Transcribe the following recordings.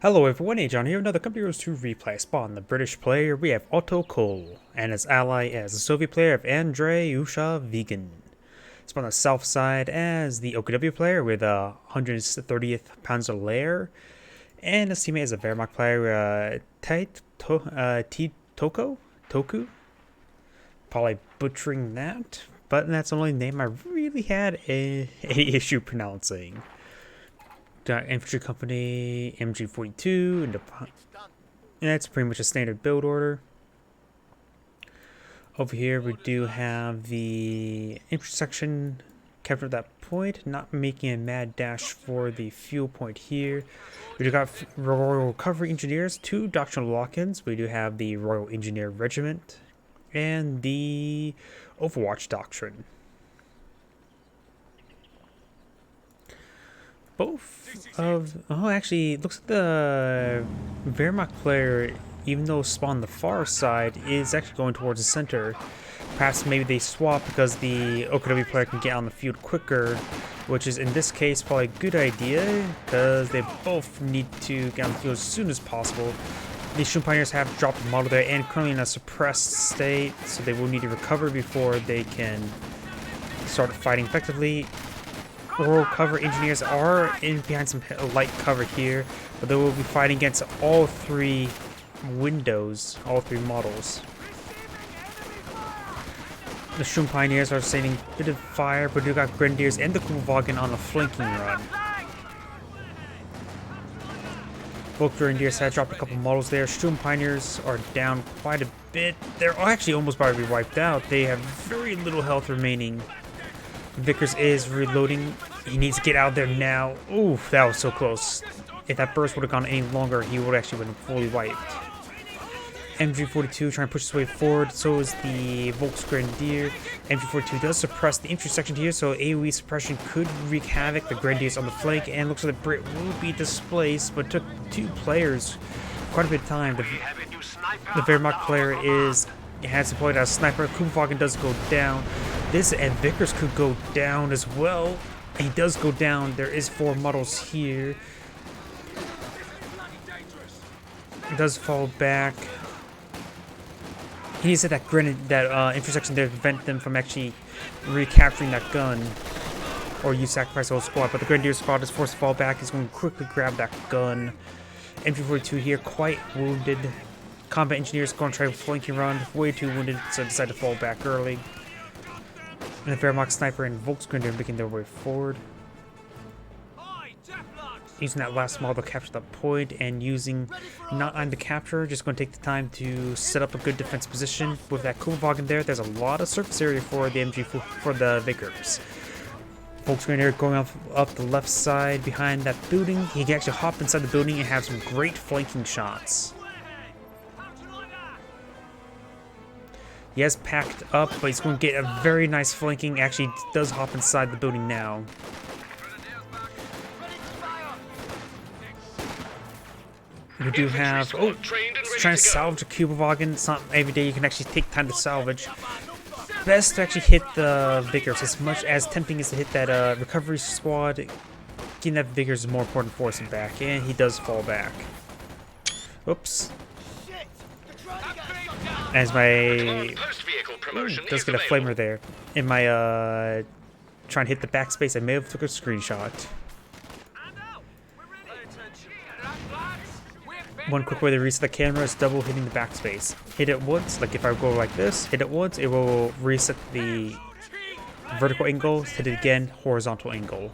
Hello everyone, AndryushaVegan here, another Company Heroes 2 replay. Spawn the British player, we have Otto Kohl, and his ally as the Soviet player of AndryushaVegan. Spawn on the south side as the OKW player with 130th Panzer Lehr, and his teammate is a Wehrmacht player, Teitoku? Probably butchering that, but that's the only name I really had any issue pronouncing. Infantry company, MG42, and that's pretty much a standard build order. Over here we do have the infantry section captured at that point, not making a mad dash for the fuel point here. We do got Royal Recovery Engineers, 2 doctrinal lock-ins. We do have the Royal Engineer Regiment and the Overwatch Doctrine. Both of... Oh, actually, it looks like the Wehrmacht player, even though spawned the far side, is actually going towards the center. Perhaps maybe they swap because the OKW player can get on the field quicker, which is in this case probably a good idea because they both need to get on the field as soon as possible. The Shun Pioneers have dropped the model there and currently in a suppressed state, so they will need to recover before they can start fighting effectively. Royal Cover Engineers are in behind some light cover here, but they will be fighting against all 3 windows, all 3 models. The Shun Pioneers are sending a bit of fire, but we got Grenadiers and the Kohl on a flanking run. Both Grenadiers have dropped a couple models there. Shun Pioneers are down quite a bit. They're actually almost about to be wiped out. They have very little health remaining. Vickers is reloading. He needs to get out there now. Ooh, that was so close. If that burst would have gone any longer, he would actually been fully wiped. MG42 trying to push his way forward. So is the Volksgrenadier. MG42 does suppress the infantry section here, so AoE suppression could wreak havoc. The Grenadiers on the flank, and looks like the Brit will be displaced, but took 2 players quite a bit of time. The Wehrmacht player has deployed as a sniper. Kohl does go down. This and Vickers could go down as well. He does go down. There is 4 models here. He does fall back. He needs to hit that intersection there to prevent them from actually recapturing that gun. Or you sacrifice the whole squad. But the Grenadier squad is forced to fall back. He's going to quickly grab that gun. MG42 here, quite wounded. Combat Engineers going to try a flanking run. Way too wounded, so decide to fall back early. And the Wehrmacht Sniper and Volksgrenadier making their way forward. Using that last model to capture that point and using not on the capture, just going to take the time to set up a good defense position. With that Kohl there, there's a lot of surface area for the for the Vickers. Volksgrenadier going up the left side behind that building. He can actually hop inside the building and have some great flanking shots. He has packed up, but he's going to get a very nice flanking. Actually, does hop inside the building now. We do have... Oh, he's trying to salvage a Kubelwagen. It's not every day you can actually take time to salvage. Best to actually hit the Vickers. As much as tempting is to hit that recovery squad, getting that Vickers is more important for us back. And he does fall back. Oops. As my does get a flamer there. In my trying to hit the backspace, I may have took a screenshot. One quick way to reset the camera is double hitting the backspace. Hit it once, like if I go like this, hit it once, it will reset the vertical angle. Hit it again, horizontal angle.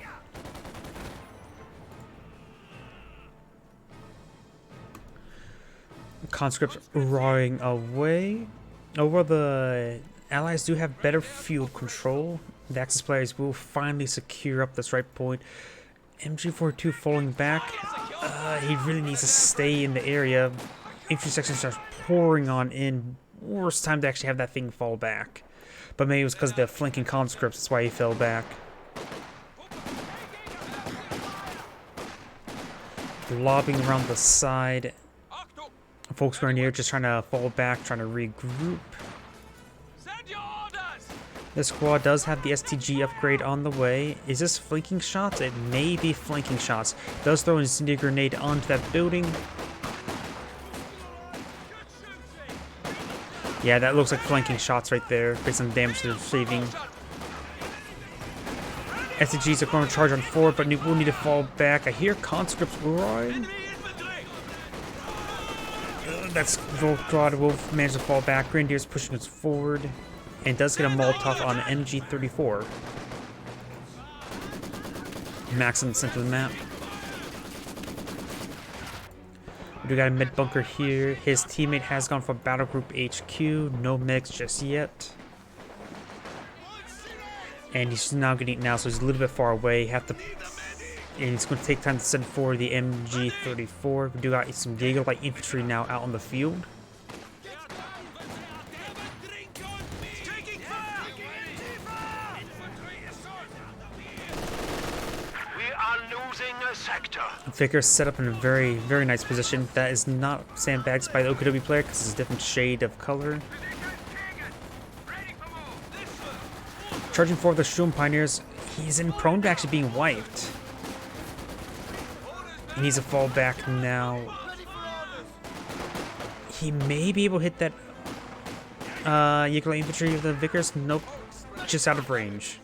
Conscripts roaring away. Overall, the Allies do have better field control. The Axis players will finally secure up this right point. MG42 falling back. He really needs to stay in the area. Infantry section starts pouring on in. Worst time to actually have that thing fall back. But maybe it was because of the flanking conscripts. That's why he fell back. Lobbing around the side. Volksgrenadier just trying to fall back, trying to regroup. This squad does have the STG upgrade on the way. Is this flanking shots? It may be flanking shots. Does throw an incendiary grenade onto that building. Yeah, that looks like flanking shots right there, based on the damage they're receiving. STGs are going to charge on forward, but we'll need to fall back. I hear conscripts roaring. That's Volkrad will manage to fall back. Grenadiers pushing us forward. And does get a Molotov on MG34. Max in the center of the map. We got a mid bunker here. His teammate has gone for Battle Group HQ. No medics just yet. And he's now getting eaten out, so he's a little bit far away. And it's going to take time to send for the MG34. We do got some Jaeger light infantry now out on the field. Vickers set up in a very, very nice position. That is not sandbags by the OKW player because it's a different shade of color. Charging forward the Sturm Pioneers. He's prone to actually being wiped. He needs to fall back now. He may be able to hit that Jaeger infantry of the Vickers. Nope, just out of range.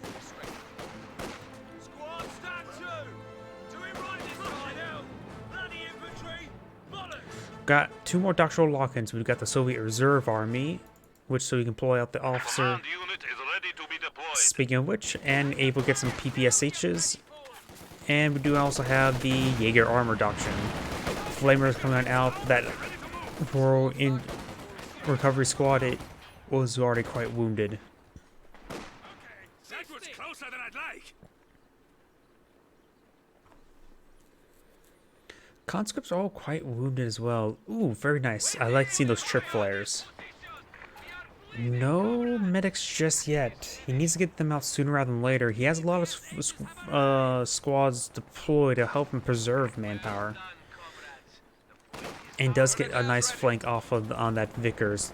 Got 2 more doctoral lock-ins. We've got the Soviet Reserve Army, which so we can deploy out the officer. Speaking of which, and able to get some PPSHs. And we do also have the Jaeger Armor Doctrine. Flamers coming out. That Royal in Recovery Squad, it was already quite wounded. That was closer than I'd like. Conscripts are all quite wounded as well. Ooh, very nice. I like seeing those trip flares. No medics just yet. He needs to get them out sooner rather than later. He has a lot of squads deployed to help him preserve manpower. And does get a nice flank off of on that Vickers.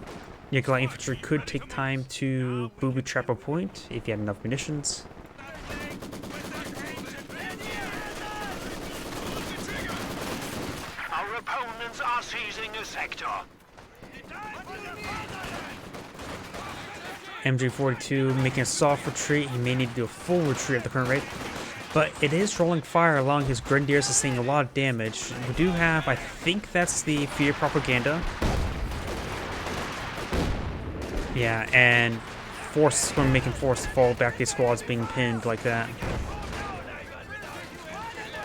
Nikolai infantry could take time to booby trap a point if you had enough munitions. Our opponents are seizing a sector. MG42 making a soft retreat. He may need to do a full retreat at the current rate. But it is rolling fire, allowing his Grenadiers to sustain a lot of damage. We do have, I think that's the fear propaganda. Yeah, and force is going to make him force to fall back. His squad's being pinned like that.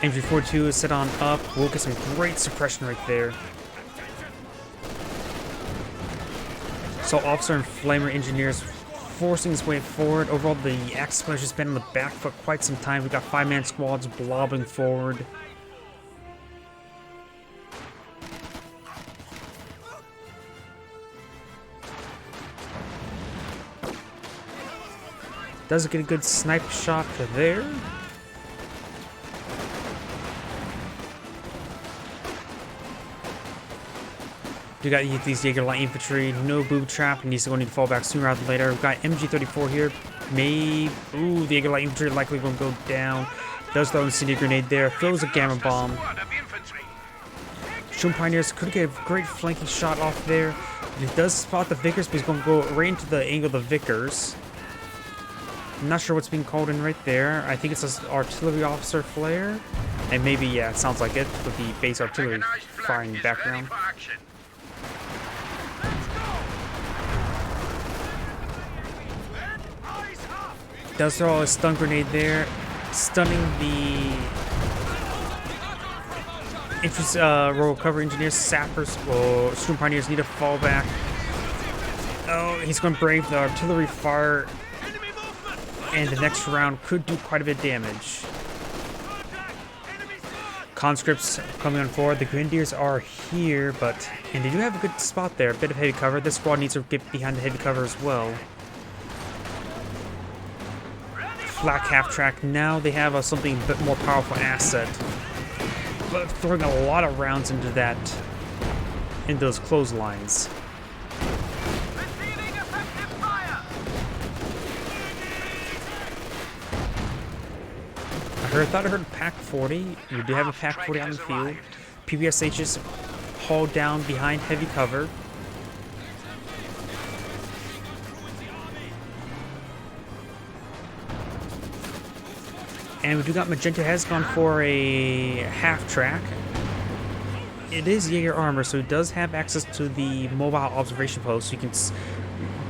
MG42 is set on up. We'll get some great suppression right there. So officer and flamer engineers forcing his way forward. Overall, the Axis players has been on the back foot quite some time. We've got 5-man squads blobbing forward. Does get a good sniper shot to there. We got these Jaeger light infantry, no boob trap, needs to go need to fall back sooner rather than later. We've got MG34 here. Ooh, the Jaeger light infantry likely going to go down. Does throw an incendiary grenade there, throws a gamma bomb. Sturm Pioneers could get a great flanking shot off there. He does spot the Vickers, but he's going to go right into the angle of the Vickers. I'm not sure what's being called in right there. I think it's an artillery officer flare. And maybe, yeah, it sounds like it, with the base artillery firing in the background. Does throw a stun grenade there, stunning the Royal Cover Engineers, Sappers, or Sturm Pioneers need to fall back. Oh, he's going to brave the artillery fire, and the next round could do quite a bit of damage. Conscripts coming on forward. The Grenadiers are here, and they do have a good spot there, a bit of heavy cover. This squad needs to get behind the heavy cover as well. Flak half track. Now they have something a bit more powerful asset, but throwing a lot of rounds into those clotheslines. thought I heard Pack 40. We do have a Pack 40 on the field. PBSH is hauled down behind heavy cover. And we do got Magenta has gone for a half track. It is Jaeger armor, so it does have access to the mobile observation post. So you can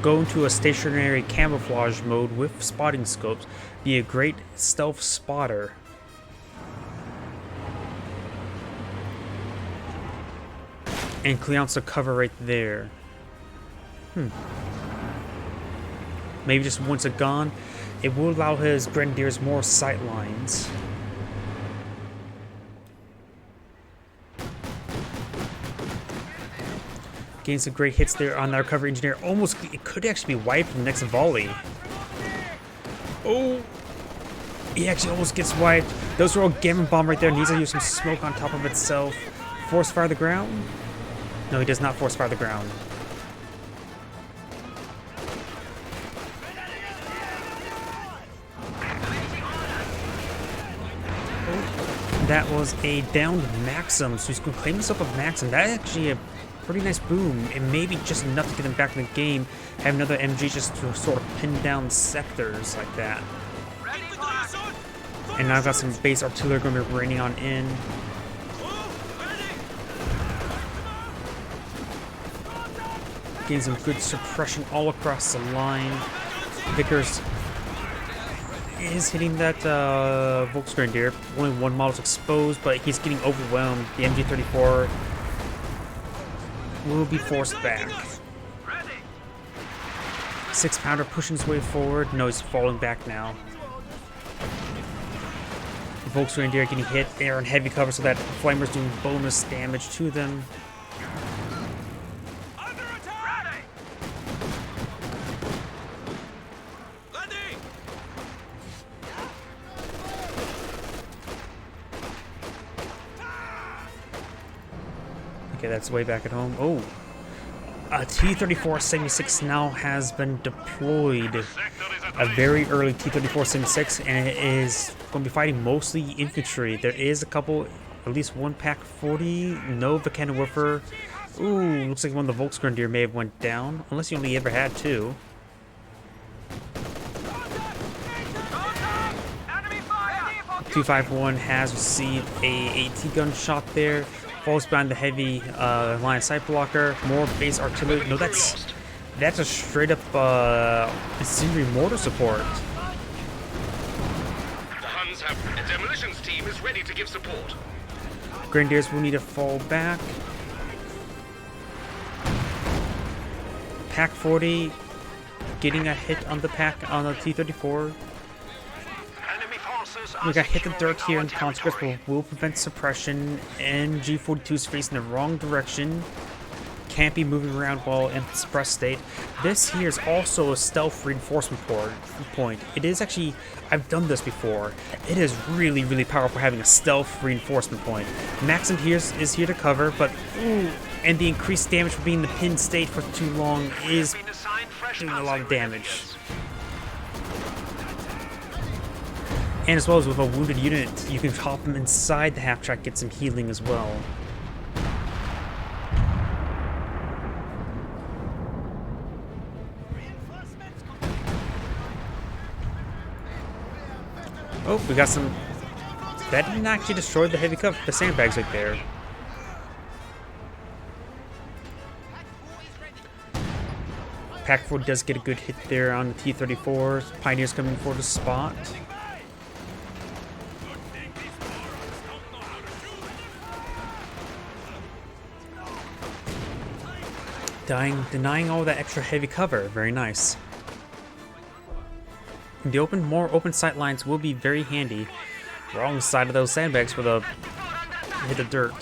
go into a stationary camouflage mode with spotting scopes. Be a great stealth spotter. And Cleon's the cover right there. Maybe just once it's gone, it will allow his Grenadiers more sight lines. Getting some great hits there on the recovery engineer. Almost, it could actually be wiped in the next volley. Oh! He actually almost gets wiped. Those are all Gamma Bomb right there. Needs to use some smoke on top of itself. Force fire the ground? No, he does not force fire the ground. That was a downed Maxim, so he's going to claim himself a Maxim. That's actually a pretty nice boom. It may be just enough to get him back in the game. Have another MG just to sort of pin down sectors like that. And now I've got some base artillery going to be raining on in. Getting some good suppression all across the line. Vickers is hitting that Volksgrenadier. Only one model's exposed, but he's getting overwhelmed. The MG-34 will be forced back. 6-pounder pushing his way forward. No, he's falling back now. The Volksgrenadier getting hit. They're in heavy cover, so that Flamer's doing bonus damage to them. Okay, that's way back at home. Oh, a T-34-76 now has been deployed. A very early T-34-76, and it is going to be fighting mostly infantry. There is a couple, at least one Pack 40, no Volcanowurfer. Ooh, looks like one of the Volksgrenadier may have went down, unless you only ever had two. T-51 has received a AT gun shot there. Falls behind the heavy line of sight blocker. More base artillery. No, that's a straight up incendiary mortar support. The Huns have a demolitions team is ready to give support. Grenadiers will need to fall back. Pack 40 getting a hit on the T-34. We got hit the dirt here in consequence, but will prevent suppression. And G42 is facing the wrong direction. Can't be moving around while in suppress state. This here is also a stealth reinforcement point. It is actually, I've done this before. It is really, really powerful having a stealth reinforcement point. Maxim here is here to cover, but ooh, and the increased damage for being in the pinned state for too long is doing a lot of damage. And as well as with a wounded unit, you can hop them inside the half-track, get some healing as well. Oh, we got some... That didn't actually destroy the heavy cover, the sandbags right there. Pack 4 does get a good hit there on the T-34. Pioneers coming for the spot. Denying all that extra heavy cover. Very nice. The more open sight lines will be very handy. Wrong side of those sandbags for the hit the dirt.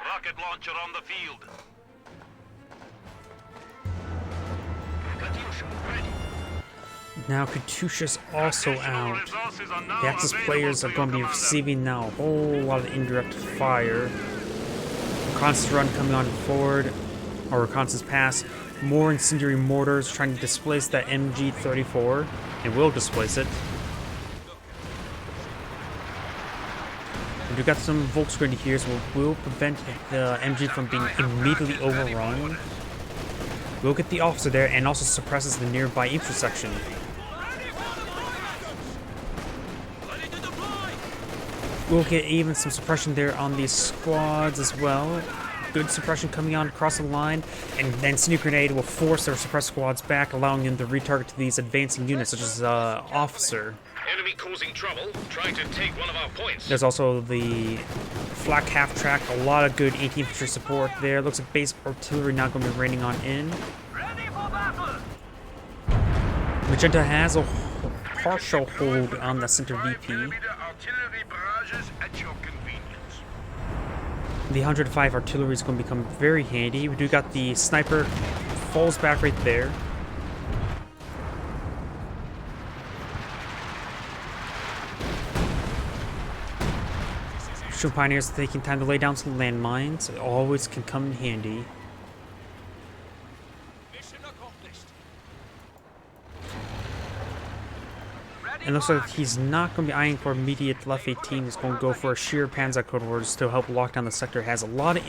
Rocket launcher on the field. Now Katyusha's also out. The Axis players are going to be receiving now a whole lot of indirect fire. Reconnaissance run coming on forward, or reconnaissance pass. More incendiary mortars trying to displace that MG-34. It will displace it. We've got some Volksgrenadiers here, so we'll prevent the MG from being immediately overrun. We'll get the officer there and also suppresses the nearby intersection. We'll get even some suppression there on these squads as well. Good suppression coming on across the line, and then Incendiary Grenade will force their suppressed squads back, allowing them to retarget to these advancing units, such as Officer. Enemy causing trouble, trying to take one of our points. There's also the flak half track, a lot of good anti-infantry support there. Looks like base artillery now going to be raining on in. Ready for battle. Magenta has a partial hold on the center VP. Artillery barrages at your convenience. The 105 artillery is going to become very handy. We do got the sniper, falls back right there. Shoot Pioneers taking time to lay down some landmines. It always can come in handy. And looks like he's not going to be eyeing for immediate left 18. He's going to go for a sheer Panzer code orders to help lock down the sector. Has a lot of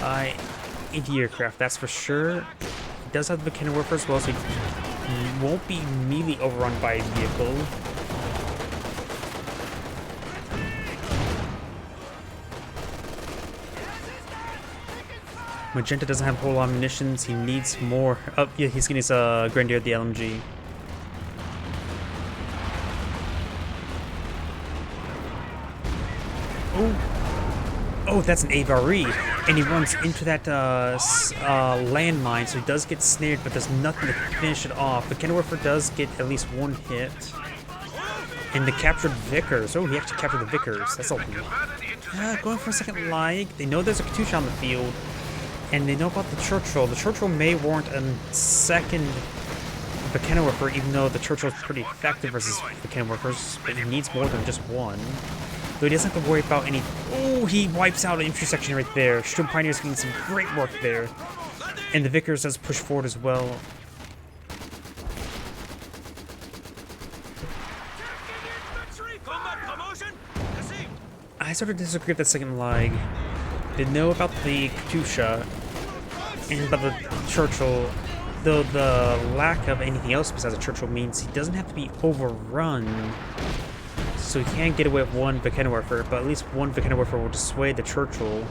anti-aircraft, that's for sure. He does have the cannon warfare as well, so he won't be immediately overrun by a vehicle. Magenta doesn't have a whole lot of munitions. He needs more. Oh, yeah, he's getting his Grenadier at the LMG. Oh, that's an AVRE, and he runs into that landmine, so he does get snared, but there's nothing to finish it off. The cannon warfare does get at least one hit. And the captured Vickers. Oh, he actually captured the Vickers. That's all. Going for a second lag. They know there's a Katyusha on the field, and they know about the Churchill. The Churchill may warrant a second the cannon warfare, even though the Churchill is pretty effective versus the cannon warfers, but he needs more than just one. So he doesn't have to worry about any... Oh, he wipes out an intersection right there. Sturm Pioneers getting some great work there. And the Vickers does push forward as well. I sort of disagree with the second lag. They know about the Katyusha and about the Churchill, though the lack of anything else besides a Churchill means he doesn't have to be overrun. So he can get away with one cannon warfare, but at least one cannon warfare will dissuade the Churchill.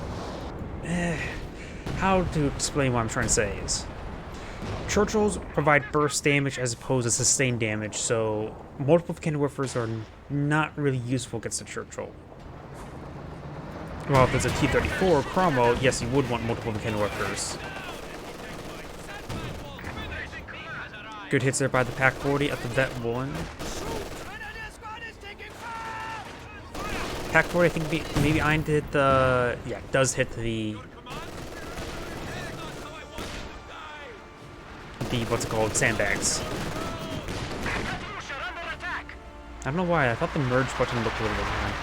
How to explain what I'm trying to say is, Churchills provide burst damage as opposed to sustained damage, so multiple cannon warfares are not really useful against the Churchill. Well, if there's a T-34 Cromwell, yes, you would want multiple cannon warfares. Good hits there by the PAC-40 at the Vet 1. PAC-40, I think maybe eyeing to hit the... Yeah, it does hit the... What's it called? Sandbags. I don't know why, I thought the merge button looked a little bit high.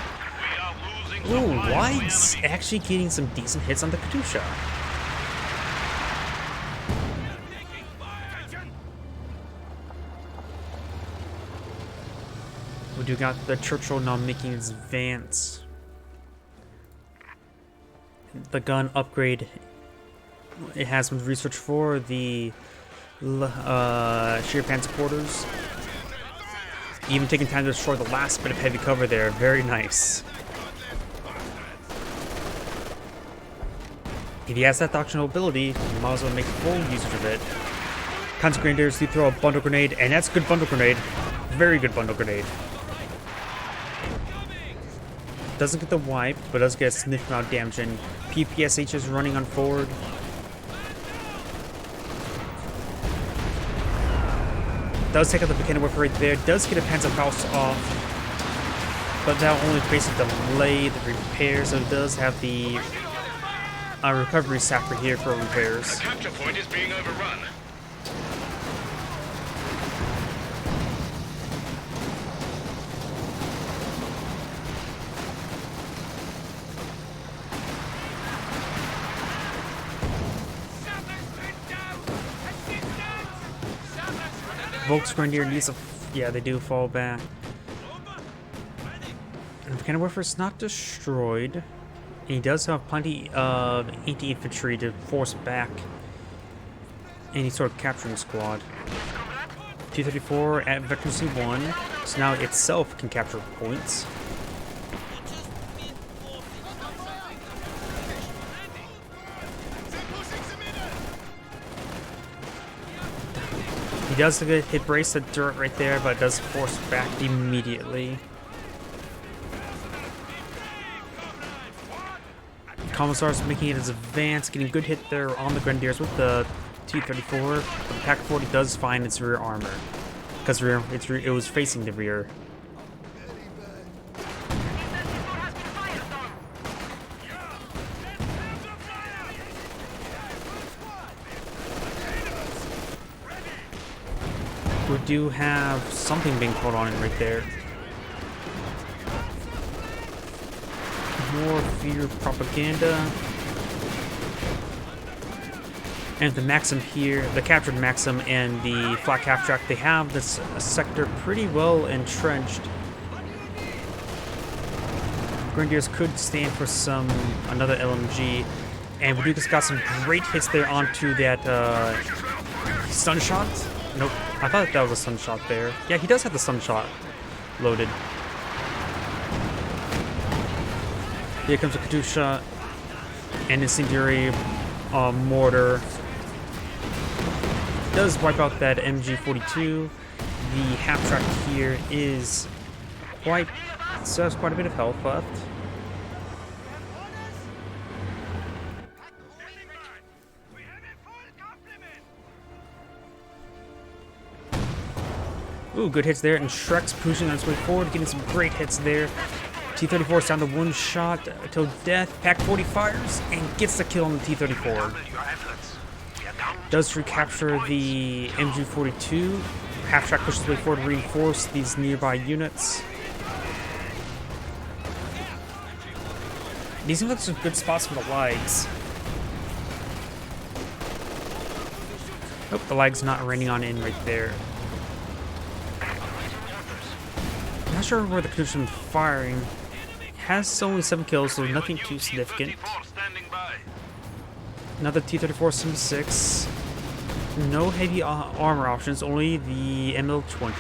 Ooh, White's actually getting some decent hits on the Katyusha. We do got the Churchill now making its advance. The gun upgrade, it has some research for the sheer pan supporters. Even taking time to destroy the last bit of heavy cover there. Very nice. If he has that doctrinal ability, you might as well make full usage of it. Panzer Grenadiers do throw a bundle grenade, and that's a good bundle grenade. Very good bundle grenade. Doesn't get the wipe, but does get a significant amount of damage, and PPSH is running on forward. Does take out the cannon warfare right there. Does get a Panzerfaust off, but that will only basically delay the repairs. So it does have the recovery sapper here for repairs. The capture point is being overrun. Volksgrenadier needs to... Yeah, they do fall back. And the cannon warfare is not destroyed. And he does have plenty of anti-infantry to force back any sort of capturing squad. T-34 at Veteran C1, so now itself can capture points. He does hit brace the dirt right there, but it does force back immediately. Commissar's making it his advance, getting a good hit there on the Grenadiers with the T-34. But the Pak-40 does find its rear armor, because it was facing the rear. We do have something being put on it right there. More fear propaganda. And the Maxim here, the captured Maxim and the flak half-track, they have this sector pretty well entrenched. Grenadiers could stand for another LMG, and we just got some great hits there onto that stun shot. Nope, I thought that was a stun shot there. Yeah, he does have the stun shot loaded. Here comes a Katyusha and incendiary mortar. Does wipe out that MG42. The half-track here is still has quite a bit of health left. Ooh, good hits there, and Shrek's pushing on his way forward, getting some great hits there. T-34 is down to one shot till death. Pak-40 fires and gets the kill on the T-34. Does recapture the MG42. Half-track pushes his way forward to reinforce these nearby units. These seem like some good spots for the lags. Oh, the lag's not raining on in right there. Not sure where the Katyusha is firing. Has only 7 kills, so nothing too significant. Another T-34 76. No heavy armor options, only the ML-20.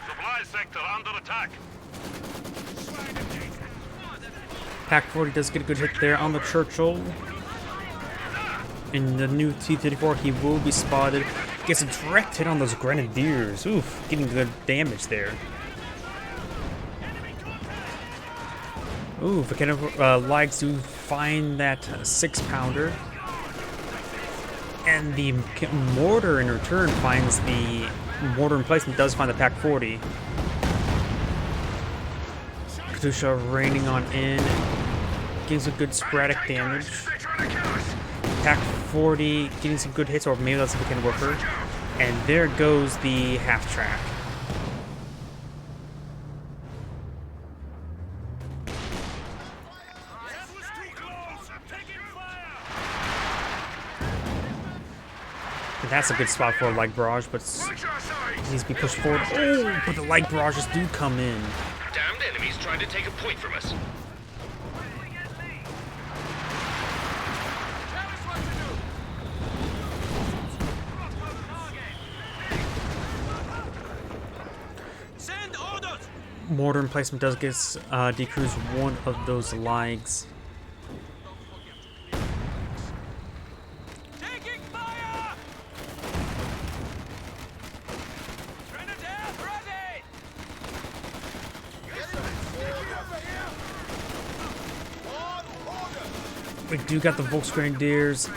Supply sector under attack. Pak-40 does get a good hit there on the Churchill. In the new T-34, he will be spotted. Gets a direct hit on those Grenadiers. Oof, getting good damage there. Ooh, the kind of likes to find that 6-pounder. And the mortar in return finds the mortar emplacement, does find the Pak-40. Katyusha raining on in. Gives a good sporadic damage. Pak-40 getting some good hits, or maybe that's a weekend worker. And there goes the half-track. And that's a good spot for a light barrage, but it needs to be pushed forward. Oh, but the light barrages do come in. Damned enemies trying to take a point from us. Mortar emplacement does get decrease one of those lags. Taking fire! Grenadiers ready! We do got the Volksgrenadiers.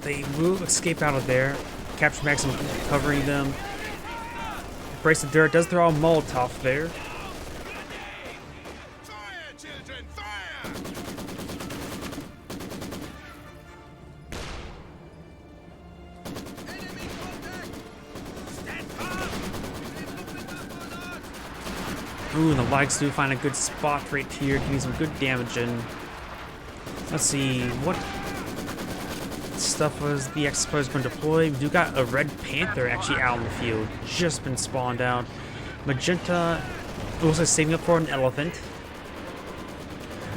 They will escape out of there. Capture Maxim covering them. Brace the dirt does throw a Molotov there. Ooh, and the legs do find a good spot right here, giving some good damage in. Let's see, what stuff was the X-Players going to deploy? We do got a Red Panther actually out in the field, just been spawned out. Magenta also saving up for an Elephant.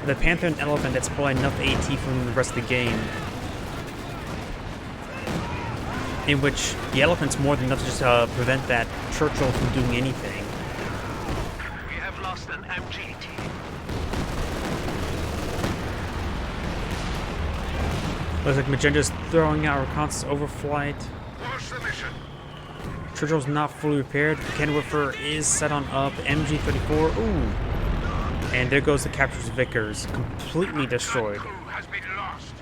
The Panther and Elephant, that's probably enough AT from the rest of the game. In which the Elephant's more than enough to just prevent that Churchill from doing anything. We have lost an MG team. Looks like Magenta's throwing out reconnaissance overflight. Launch the mission. Churchill's not fully repaired. The Kenwerfer is set on up. MG-34, ooh. And there goes the Capture's Vickers, completely destroyed. Teitoku has been lost.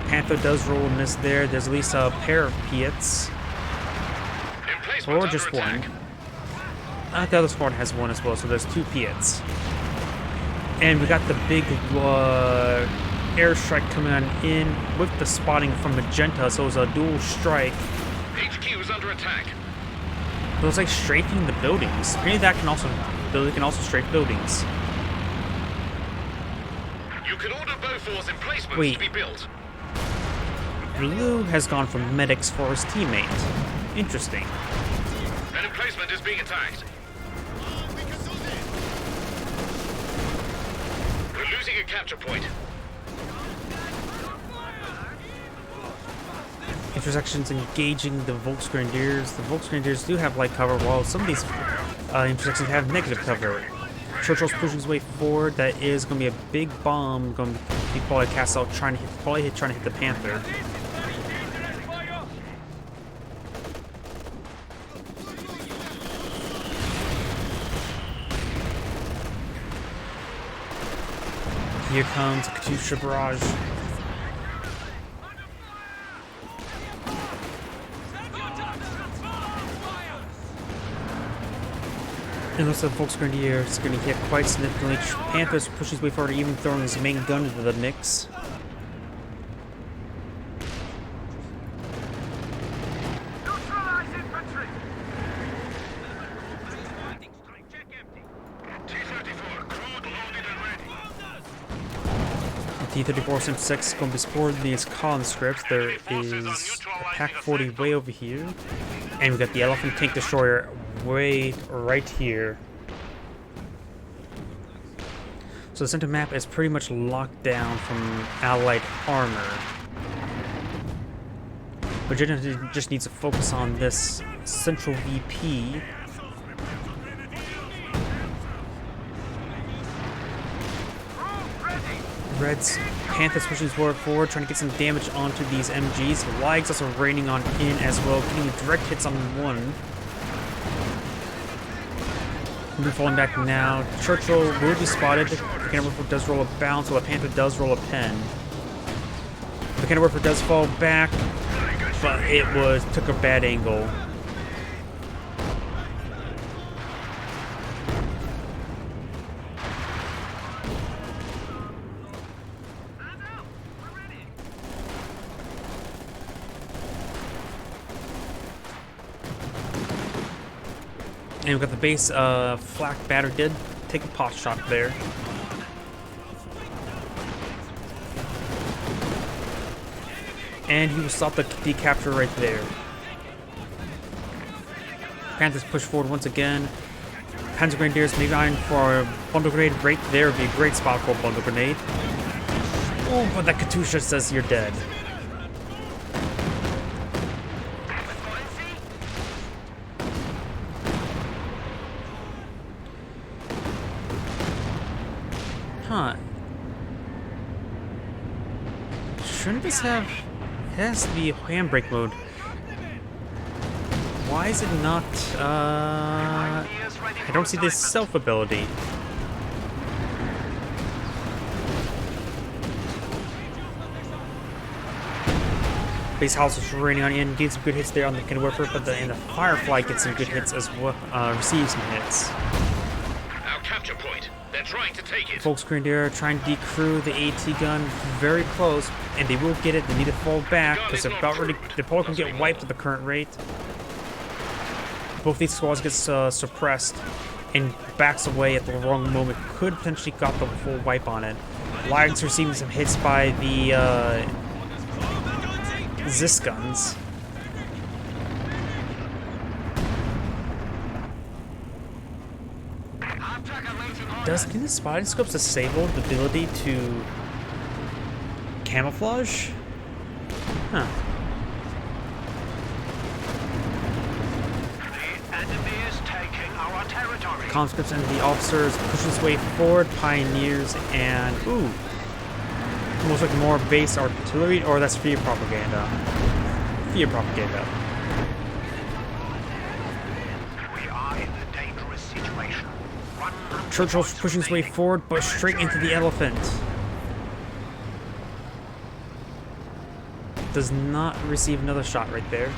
Panther does roll a miss there. There's at least a pair of Piets. Emplacement Or just under one. attack. The other squad has one as well, so there's 2 Piets. And we got the big airstrike coming on in with the spotting from Magenta, so it was a dual strike. HQ is under attack. It was like strafing the buildings. Apparently that can also strafe buildings. You can order Beaufort's emplacements Wait. to be built. Blue has gone for medics for his teammate. Interesting. An emplacement is being attacked. We're losing a capture point. Intersections engaging the Volksgrenadiers. The Volksgrenadiers do have light cover, while some of these intersections have negative cover. Churchill's pushing his way forward. That is going to be a big bomb going to be probably cast out, trying to hit the Panther. Here comes Katyusha Barrage. It looks like Volksgrenadier is going to get quite significantly. Panthers pushing his way forward, even throwing his main gun into the mix. Neutralize infantry. T-34, crude loaded and ready. T-34 Sim 6 is going to be supporting these conscripts. There is a Pack 40 way over here. And we got the Elephant Tank Destroyer right here. So the center map is pretty much locked down from allied armor. Magenta just needs to focus on this central VP. Red's Panthers pushing forward, trying to get some damage onto these MGs. Lags also raining on in as well, getting direct hits on one. We'll be falling back now. Churchill will be spotted. The Kenwerfer does roll a bounce, while the Panther does roll a pen. The Kenwerfer does fall back, but it took a bad angle. And we got the base flak batter did take a pot shot there. And he will stop the capture right there. Panthers push forward once again. Panzer Grenadiers maybe eyeing for a bundle grenade right there would be a great spot for a bundle grenade. Oh, but that Katyusha says you're dead. Huh. Shouldn't this have... It has to be handbrake mode. Why is it not, I don't see this stealth ability. Base House is raining on in, getting some good hits there on the Kenwerfer, but the Firefly gets some good hits as well, receives some hits. Our capture point. They're trying to take it. Volksgrenadier trying to decrew the AT gun very close, and they will get it. They need to fall back because they're about ready. They're probably going to get wiped at the current rate. both these squads gets suppressed and backs away at the wrong moment, could potentially got the full wipe on it. Lag's receiving some hits by the Zis guns. Can the spotting scopes disable the ability to camouflage? Huh. The enemy is taking our territory. Conscripts and the officers push his way forward, pioneers, and ooh, almost like more base artillery, or that's fear propaganda. Fear propaganda. We are in a dangerous situation. Run. Churchill's pushing his way forward, but straight into the elephant. Does not receive another shot right there.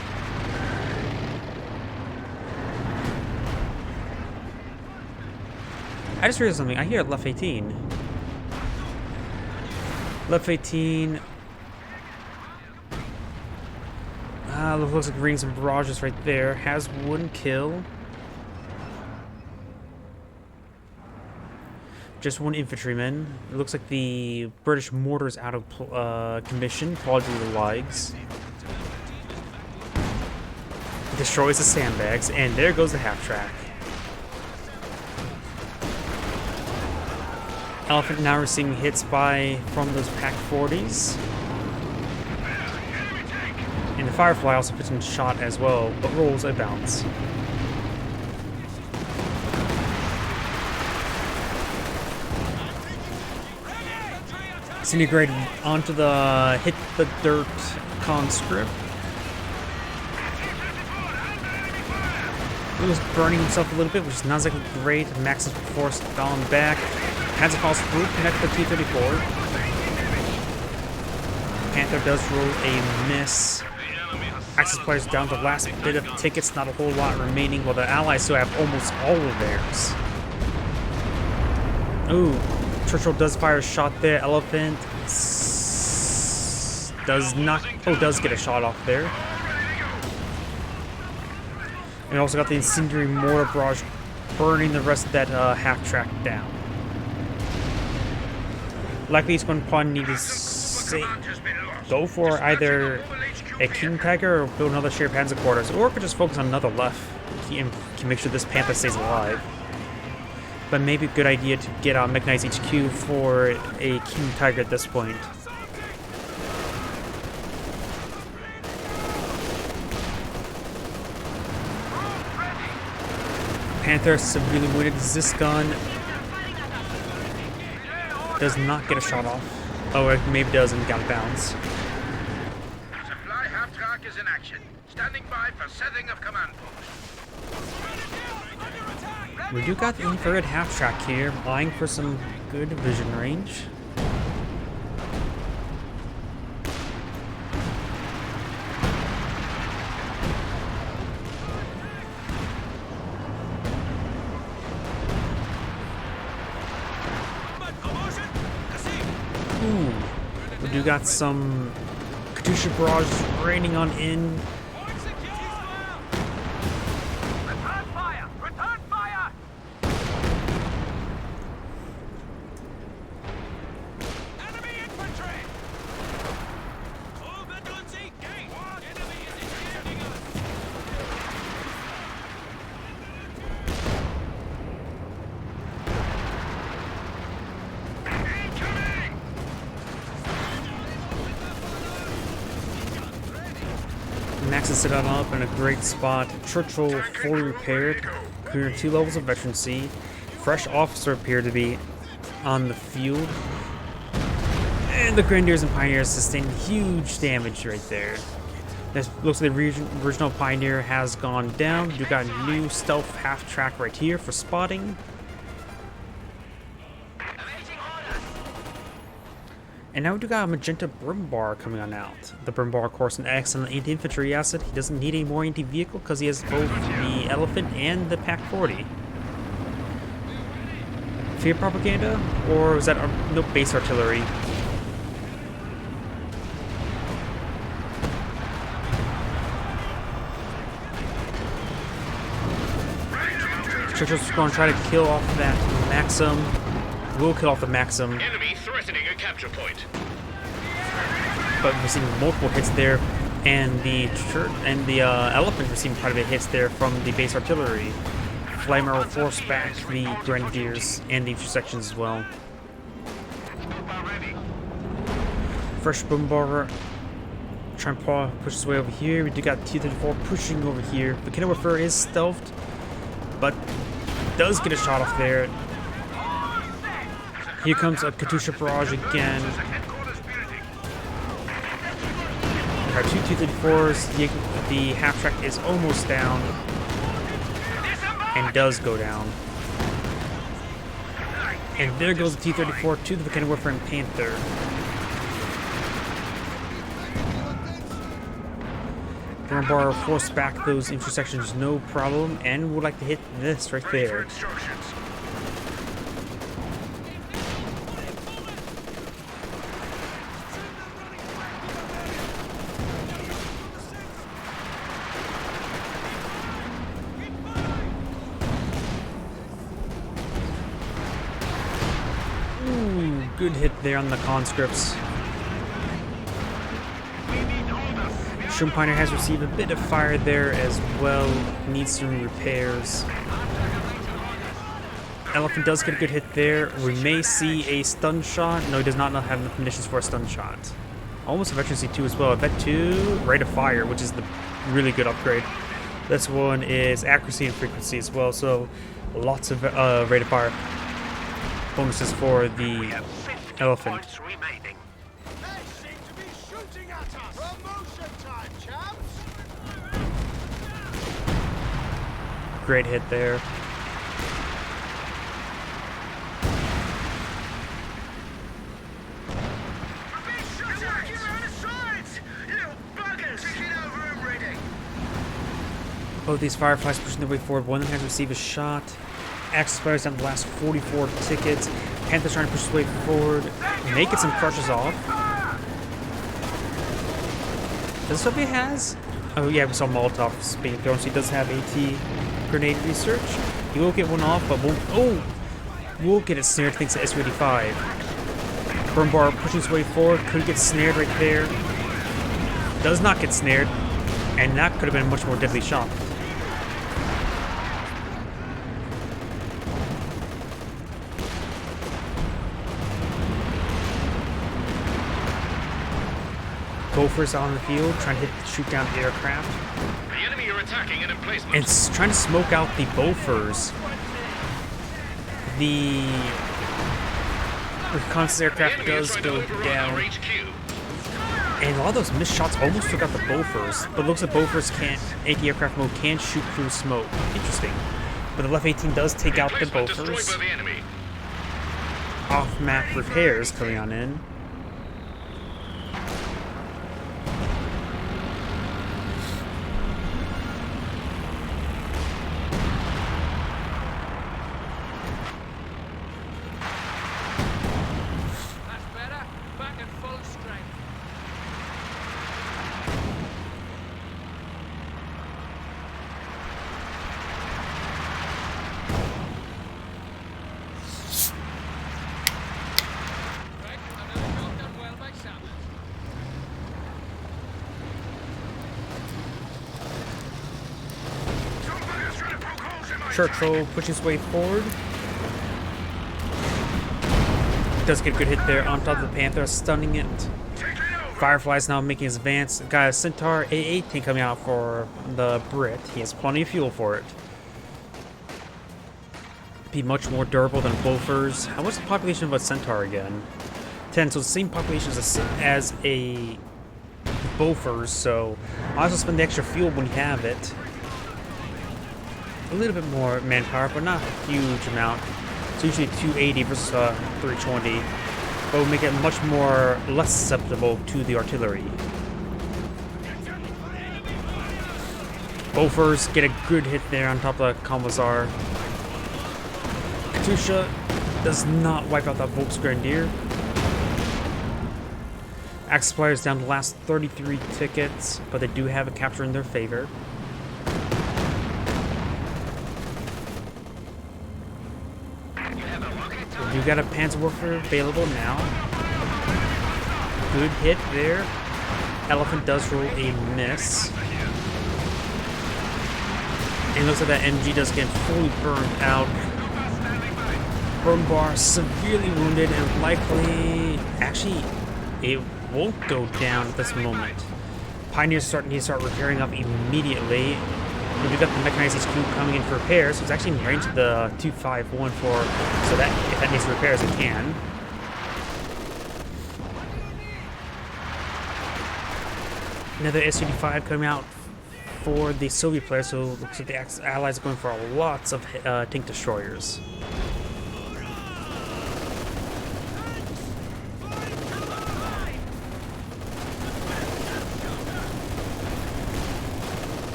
I just realized something. I hear left 18. Left 18. Looks like rings and barrages right there. Has one kill. Just one infantryman. It looks like the British mortar's out of commission. Probably due to the lags. Destroys the sandbags, and there goes the half-track. Elephant now receiving hits from those Pack 40s. And the Firefly also puts in shot as well, but rolls a bounce. Disintegrated onto the hit the dirt conscript. He was burning himself a little bit, which is not exactly great. Max's force gone back. Panzer calls through, connect the T-34. Panther does roll a miss. Axis players down to the last bit of tickets, not a whole lot remaining, while the Allies still have almost all of theirs. Ooh, Churchill does fire a shot there. Elephant does not. Oh, does get a shot off there. And we also got the incendiary mortar barrage burning the rest of that half-track down. Likely he's going to probably need to go for either a King Tiger or build another shared Panzer quarters, or could just focus on another left and can make sure this Panther stays alive. But maybe a good idea to get out Mechanized HQ for a King Tiger at this point. Panther severely wounded. This gun does not get a shot off. Oh, it maybe does and got a bounce. Supply half-track is in action. Standing by for setting of command post. We do got the infrared half-track here, eyeing for some good vision range. Ooh, we do got some Katyusha barrages raining on in. Return fire! Return fire! Enemy infantry! Enemy is engaging us! Max is set up in a great spot. Churchill fully repaired, clearing 2 levels of veterancy. Fresh officer appeared to be on the field. And the Grenadiers and Pioneers sustained huge damage right there. This looks like the original Pioneer has gone down. You got a new stealth half-track right here for spotting. And now we do got a magenta Brimbar coming on out. The Brimbar, of course, an excellent anti-infantry asset. He doesn't need any more anti-vehicle because he has both the Elephant and the Pack 40. Fear propaganda? Or is that no base artillery? Churchill's going to try to kill off that Maxim. Will kill off the Maxim. Enemy threatening a capture point. But we're seeing multiple hits there. And the Elephant receiving quite a bit of hits there from the base artillery. Flamer will force back the Grenadiers and the intersections as well. Fresh Bombardier trying to push his way over here. We do got T-34 pushing over here. The Kenilworth is stealthed, but does get a shot off there. Here comes a Katyusha barrage again. Our two T-34s. The half-track is almost down and does go down. And there goes the T-34 to the Kenilworth and Panther. Bombardier force back those intersections, no problem, and would like to hit this right there. Ooh, good hit there on the conscripts. Schumpeter has received a bit of fire there as well, needs some repairs. Elephant does get a good hit there. We may see a stun shot. No, he does not have enough munitions for a stun shot. Almost a Veteran C2 as well. Vet 2, rate of fire, which is the really good upgrade. This one is accuracy and frequency as well, so lots of rate of fire bonuses for the Elephant. Great hit there. Both these Fireflies pushing their way forward. One of them has received a shot. Axis fires down the last 44 tickets. Panther's trying to push his way forward. Making some crushes off. Does Soviet has? Oh yeah, we saw Molotovs being thrown, so he does have AT grenade research. He will get one off, but won't. Oh! Will get it snared thanks to SU-85. Burnbar pushing his way forward. Could get snared right there. Does not get snared. And that could have been a much more deadly shot. Gophers on the field, trying to shoot down the aircraft. The enemy are attacking an emplacement. And trying to smoke out the Bofors. The reconnaissance aircraft does go down. And a lot of those missed shots almost took out the Bofors. But it looks like Bofors can't, anti-aircraft mode, can shoot through smoke. Interesting. But the Left 18 does take out the Bofors. Off-map repairs coming on in. Churchill pushes his way forward. Does get a good hit there on top of the Panther, stunning it. Firefly's now making his advance. Got a Centaur A8 tank coming out for the Brit. He has plenty of fuel for it. Be much more durable than Bofors. How much is the population of a Centaur again? 10, so the same population as a Bofors, so I also spend the extra fuel when you have it. A little bit more manpower, but not a huge amount. It's usually 280 versus 320, but will make it much more less susceptible to the artillery. Bofors get a good hit there on top of the Kamazar. Katyusha does not wipe out that Volksgrenadier. Axis Flyers down to the last 33 tickets, but they do have a capture in their favor. You got a Panzer Warfare available now. Good hit there. Elephant does roll a miss. And looks like that MG does get fully burned out. Burn bar severely wounded and likely... Actually, it won't go down at this moment. Pioneers need to start repairing up immediately. We've got the mechanized HQ coming in for repairs, so it's actually in range of the 251 so that if that needs repairs, it can. Another S-85 coming out for the Soviet players, so it looks like the Allies are going for lots of tank destroyers.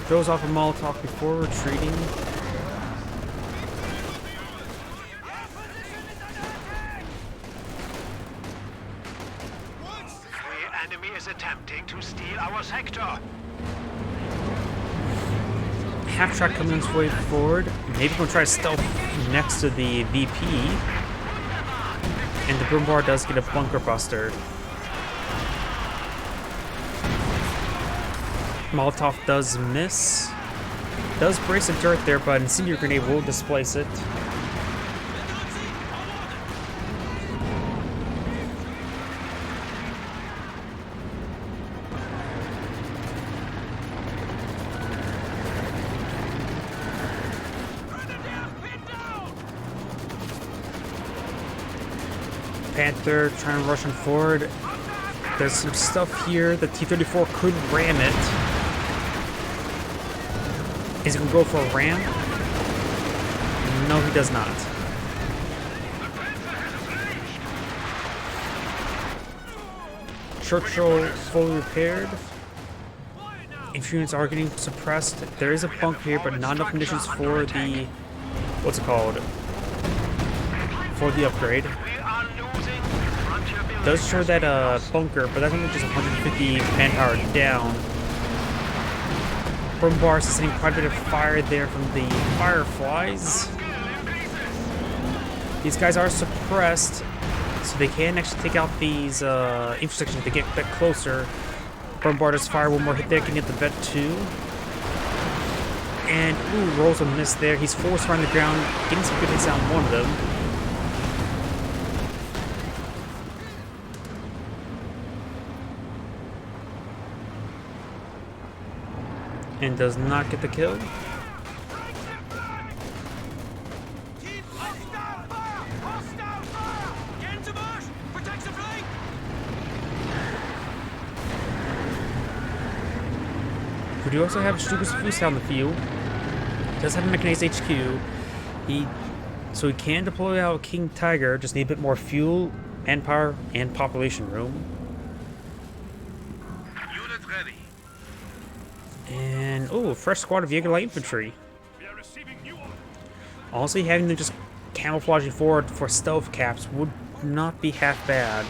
Throws off a Molotov before retreating. The enemy is attempting to steal our sector. Half-track coming on its way forward. Maybe we'll try to stealth next to the VP. And the Boom Bar does get a bunker buster. Molotov does miss. Does brace a turret there, but Incendiary Grenade will displace it. Panther trying to rush him forward. There's some stuff here. The T-34 could ram it. Is he going to go for a ram? No, he does not. Churchill fully repaired. Infantry units are getting suppressed. There is a bunker here, but not enough munitions for the... What's it called? For the upgrade. Does show that bunker, but that's only just 150 manpower down. Burn bar sustaining quite a bit of fire there from the Fireflies. These guys are suppressed, so they can actually take out these intersections to get a bit closer. Burn bar does fire one more hit there, can hit the vet too. And, ooh, rolls a miss there. He's forced around the ground, getting some good hits on one of them. And does not get the kill. We do also have Stukas Fuß on the field. He does have a mechanized HQ. So he can deploy out King Tiger, just need a bit more fuel, manpower, and population room. Unit ready. And, oh, fresh squad of Jaeger Light Infantry. Honestly, having them just camouflaging forward for stealth caps would not be half bad.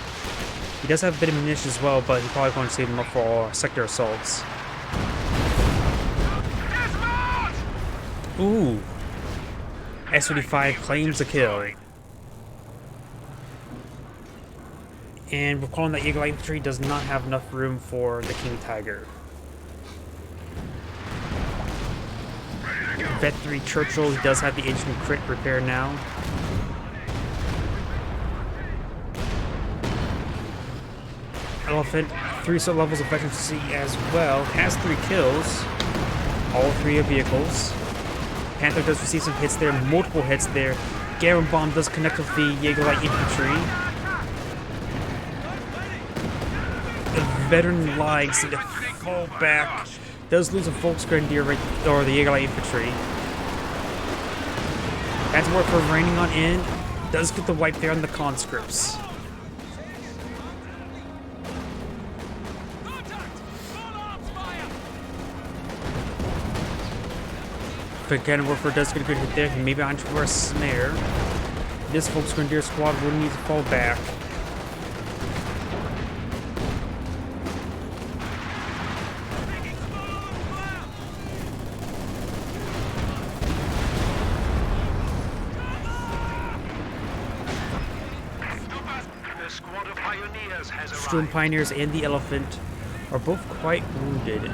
He does have a bit of munitions as well, but he's probably going to save them up for sector assaults. Ooh. S-35 claims the kill. And we're calling that Jaeger Light Infantry does not have enough room for the King Tiger. Vet 3 Churchill, he does have the engine crit repair now. Elephant, 3 levels of veterancy as well, has 3 kills. All 3 are vehicles. Panther does receive some hits there, multiple hits there. Garen Bomb does connect with the Jaeger Light Infantry. The veteran likes to fall back. Does lose a Volksgrenadier or the Jaeger Light Infantry. That's work for raining on in. Does get the wipe there on the conscripts. But Cannon Warfare does get a good hit there. He may be on for a snare. This Volksgrenadier squad would need to fall back. Grenadiers has Storm arrived. Pioneers and the Elephant are both quite wounded.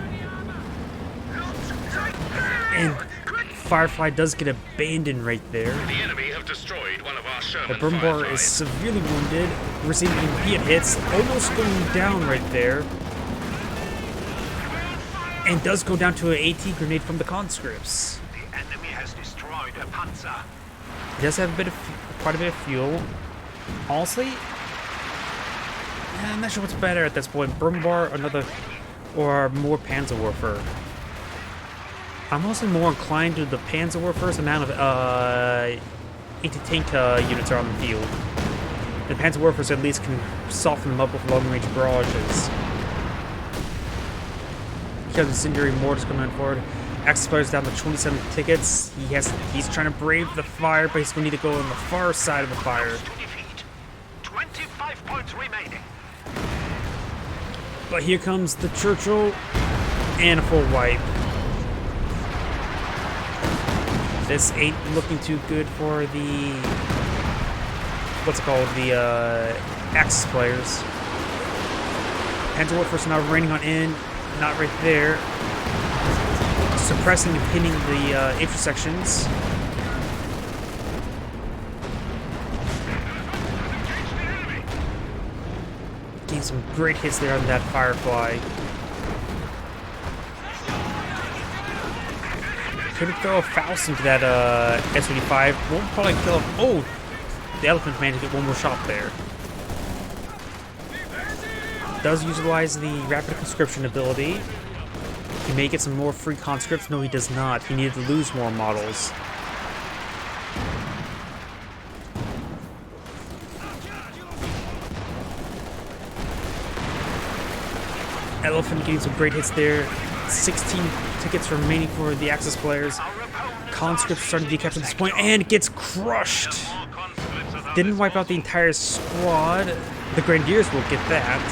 And Firefly does get abandoned right there. The enemy have destroyed one of our The Sherman Brimbar is Fireflies. severely wounded, receiving immediate hits, almost going down right there. And does go down to an AT grenade from the conscripts. The enemy has destroyed a Panzer. He does have quite a bit of fuel. Honestly, I'm not sure what's better at this point. Brimbar, or more Panzerwerfer. I'm also more inclined to the Panzerwerfer's amount of anti-tank units are on the field. The Panzerwerfers at least can soften them up with long-range barrages. Because incendiary mortars coming forward. Axis players down to 27 tickets. He's trying to brave the fire, but he's going to need to go on the far side of the fire. To defeat. 25 points remaining. But here comes the Churchill and a full wipe. This ain't looking too good for the Axis players. Panzerwerfer's now raining on in, not right there. Suppressing and pinning the intersections. Getting some great hits there on that Firefly. Could throw a Faust into that S-35. Won't probably kill him. Oh! The Elephant managed to get one more shot there. Does utilize the rapid conscription ability. He may get some more free conscripts. No, he does not. He needed to lose more models. Elephant getting some great hits there. 16 tickets remaining for the Axis players. Conscripts starting to decap at this point, and gets crushed. Didn't wipe out the entire squad. The Grenadiers will get that.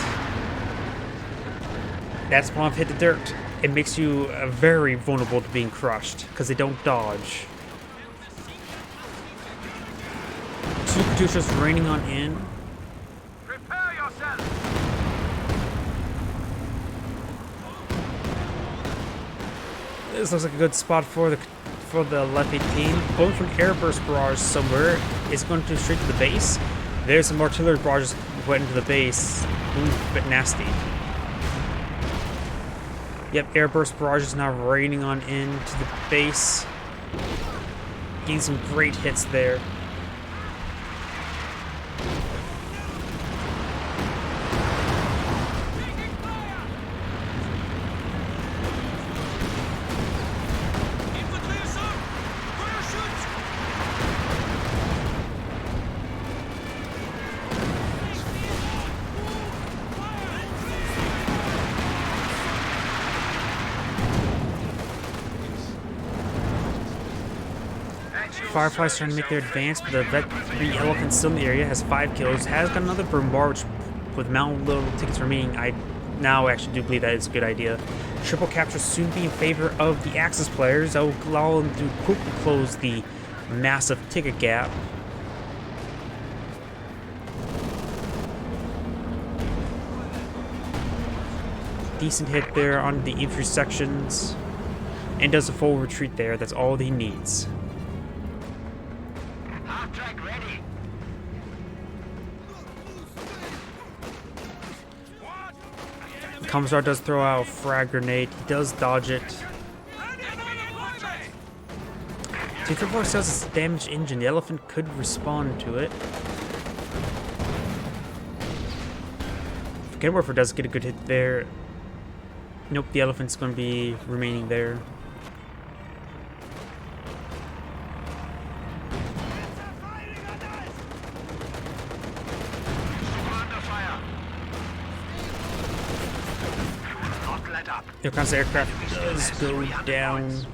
That spawn hit the dirt. It makes you very vulnerable to being crushed, because they don't dodge. Two Katyushas raining on in. Prepare yourself! This looks like a good spot for the left 18. Going for an airburst barrage somewhere is going to straight to the base. There's some artillery barrages went into the base. Ooh, a bit nasty. Yep, airburst barrage is now raining on into the base. Getting some great hits there. Firefly's trying to make their advance, but the Vet-3 Elephant still in the area, has 5 kills, has got another Brimbar, which with mountain little tickets remaining, I now actually do believe that is a good idea. Triple capture soon be in favor of the Axis players. That will allow them to quickly close the massive ticket gap. Decent hit there on the infantry sections, and does a full retreat there. That's all he needs. Half-track ready. Commissar does throw out a frag grenade. He does dodge it. T-34 says it's a damaged engine. The Elephant could respond to it. Kenworfer does get a good hit there. Nope, the Elephant's going to be remaining there. Here comes the aircraft. Does go down.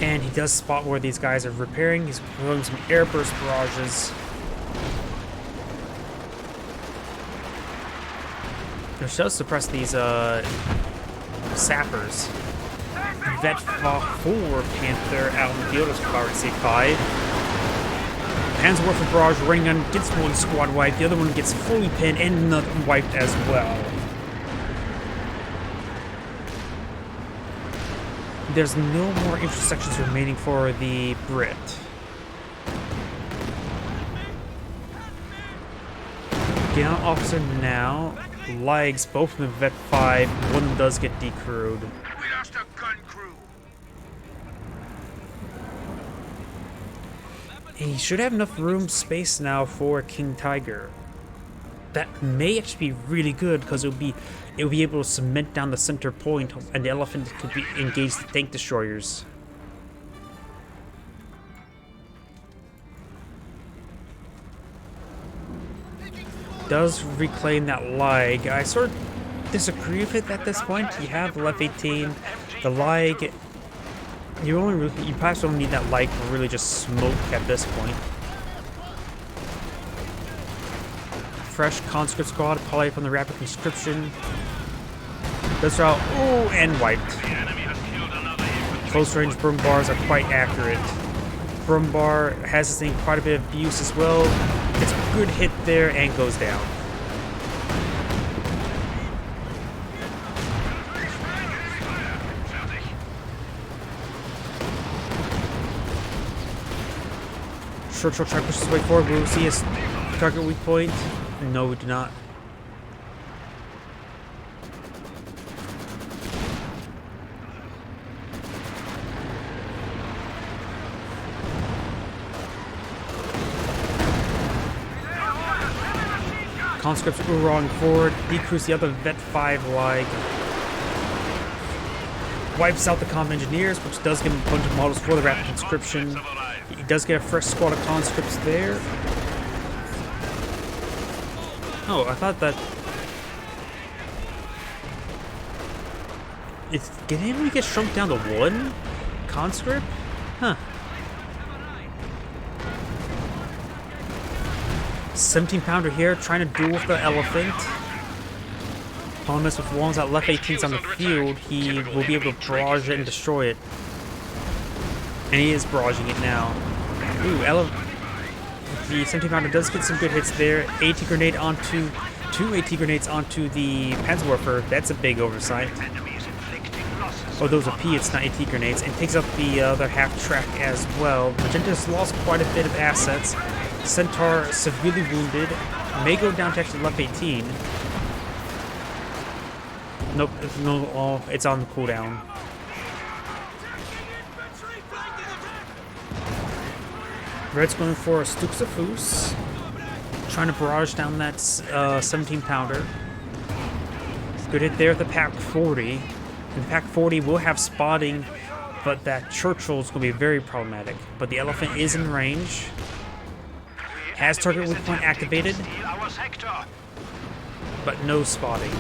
And he does spot where these guys are repairing. He's throwing some airburst barrages. Which does suppress these sappers. Stand Vet 4 Panther out in the field as Pirate Say 5. Panzer Warfare Barrage Rain Gun gets one squad wiped, the other one gets fully pinned and another wiped as well. There's no more intersections remaining for the Brit. Get on officer now. Legs, both from the Vet 5, one does get decrewed. We lost a gun crew. He should have enough room space now for King Tiger. That may actually be really good because it'll be able to cement down the center point and the Elephant could engage the tank destroyers. Does reclaim that lag. I sort of disagree with it at this point. You have the F-18, the lag. You perhaps don't need that lag to really just smoke at this point. Fresh conscript squad, probably from the rapid conscription. This route, ooh, and wiped. Close range brum bars are quite accurate. Brum bar has this thing quite a bit of abuse as well. Gets a good hit there and goes down. Short try pushes his way forward. Will we see his target weak point? No, we do not. Conscripts Urong forward, decrease the other Vet 5 lag. Wipes out the Comm Engineers, which does give him a bunch of models for the rapid conscription. He does get a fresh squad of conscripts there. Oh, I thought that... Did he get shrunk down to 1 conscript? Huh. 17-pounder here, trying to duel with the Elephant. Problem is, with ones that left 18s on the field, he will be able to barrage it and destroy it. And he is barraging it now. Ooh, the 17-pounder does get some good hits there. AT grenade onto... 2 AT grenades onto the Panzer Warfare. That's a big oversight. Oh, those are P, it's not AT grenades. And takes out the other half track as well. Magenta's lost quite a bit of assets. Centaur severely wounded. May go down to actually left 18. Nope, no, oh, it's on cooldown. Red's going for a Stukes of Foos. Trying to barrage down that 17-pounder. Good hit there with the Pack 40. And the Pack 40 will have spotting, but that Churchill's going to be very problematic. But the Elephant is in range. Has target weak point activated, but no spotting.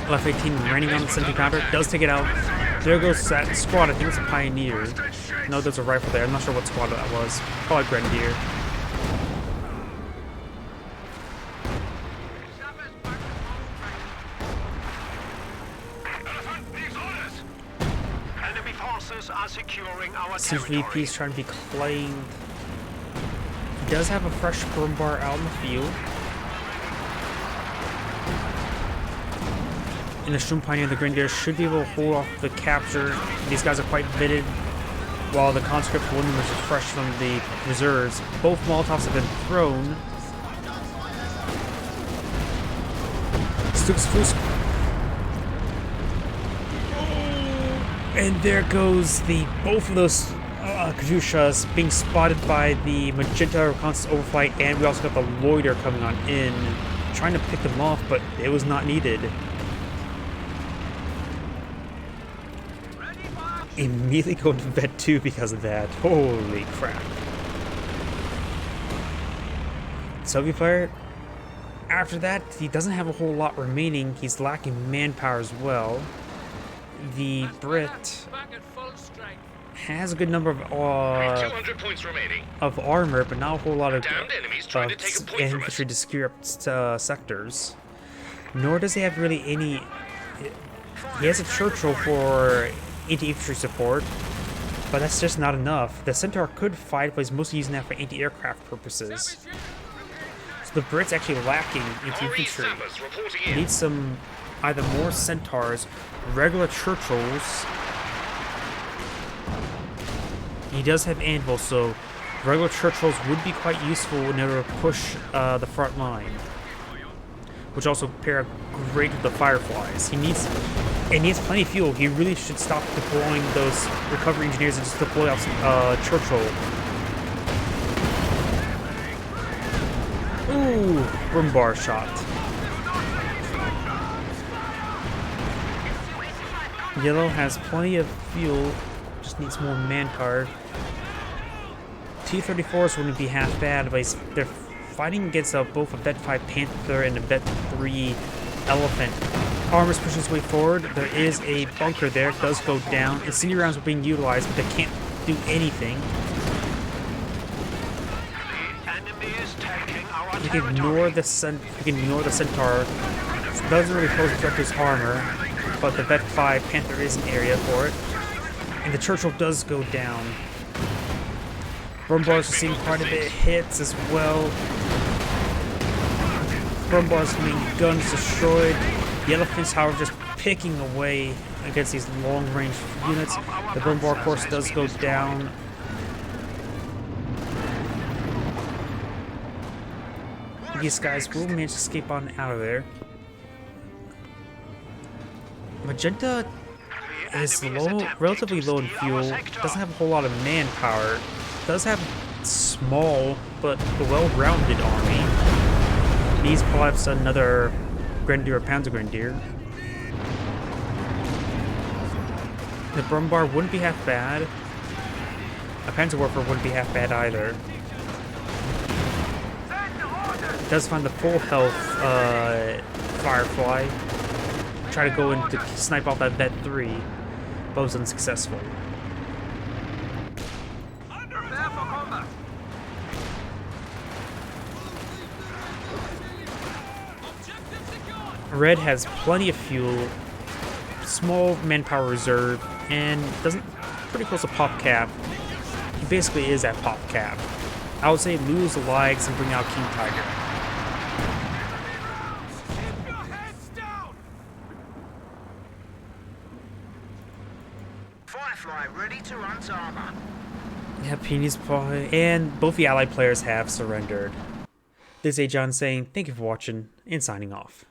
Left 18 raining on the 17-pounder, does take it out. There goes that squad, I think it's a Pioneer. No, there's a rifle there, I'm not sure what squad that was. Probably Grenadier. Seems VP's trying to be claimed. He does have a fresh brum bar out in the field. And the Shroom Pioneer and the Grenadier should be able to hold off the capture. These guys are quite bitted, while the conscript one was fresh from the reserves. Both Molotovs have been thrown. Stukes Foos. And there goes both of those Katyushas being spotted by the Magenta Reconnaissance Overflight, and we also got the Loiter coming on in, trying to pick them off, but it was not needed. Immediately going to Vet 2 because of that. Holy crap. Soviet player, after that, he doesn't have a whole lot remaining. He's lacking manpower as well. The Brit has a good number With 200 points remaining. of armor, but not a whole lot of Damned enemies trying to take a point from us. infantry to secure up sectors. Nor does he have really any. He has a Churchill for anti-infantry support, but that's just not enough. The Centaur could fight, but he's mostly using that for anti-aircraft purposes. So the Brits actually lacking RE anti-infantry. Sappers reporting He in. needs some either more Centaurs, regular Churchills. He does have anvils, so regular Churchills would be quite useful in order to push the front line, which also pair great with the Fireflies. And he has plenty of fuel. He really should stop deploying those recovery engineers and just deploy out Churchill. Ooh, Rumbar shot. Yellow has plenty of fuel, just needs more manpower. T-34s wouldn't be half bad, but they're fighting against both a Vet 5 Panther and a Vet 3 Elephant. Armor's pushing its way forward. There is a bunker there. It does go down. Incendiary rounds are being utilized, but they can't do anything. The enemy is taking our You can ignore the Centaur. It doesn't really pose a threat to his armor, but the Vet 5 Panther is an area for it. And the Churchill does go down. Brumbars are seeing quite a bit of hits as well. Brumbars main guns destroyed. The Elephants, however, just picking away against these long-range units. The Brumbar course does go down. These guys will manage to escape on out of there. Magenta is relatively low in fuel, doesn't have a whole lot of manpower, does have small but well-rounded army. Needs perhaps another Grenadier or Panzer Grenadier. The Brumbar wouldn't be half bad. A Panzerwerfer wouldn't be half bad either. Does find the full health Firefly. Try to go in to snipe off that Vet 3, but was unsuccessful. Red has plenty of fuel, small manpower reserve, and doesn't pretty close to pop cap. He basically is at pop cap. I would say lose the Lags and bring out King Tiger. Firefly ready to hunt armor. Yeah, Peony's probably, and both the allied players have surrendered. This is AndryushaVegan saying thank you for watching and signing off.